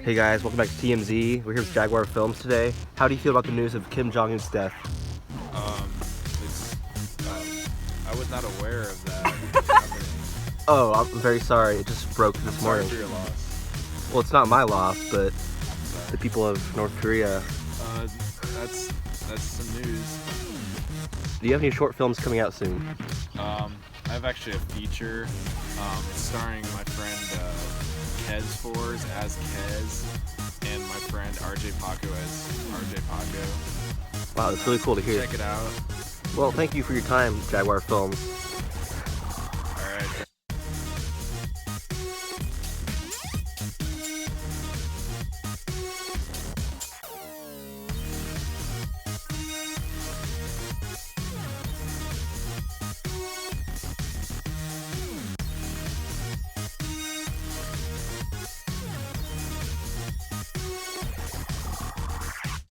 Hey guys, welcome back to TMZ. We're here with Jaguar Films today. How do you feel about the news of Kim Jong-un's death? Um, it's, I was not aware of that happening. Oh, I'm very sorry. It just broke this Sorry morning. for your loss. Well, it's not my loss, but the people of North Korea. That's some news. Do you have any short films coming out soon? I have actually a feature. It's starring my friend Kez Fours as Kez, and my friend RJ Paco as RJ Paco. Wow, that's really cool to hear. Check it out. Well, thank you for your time, Jaguar Films.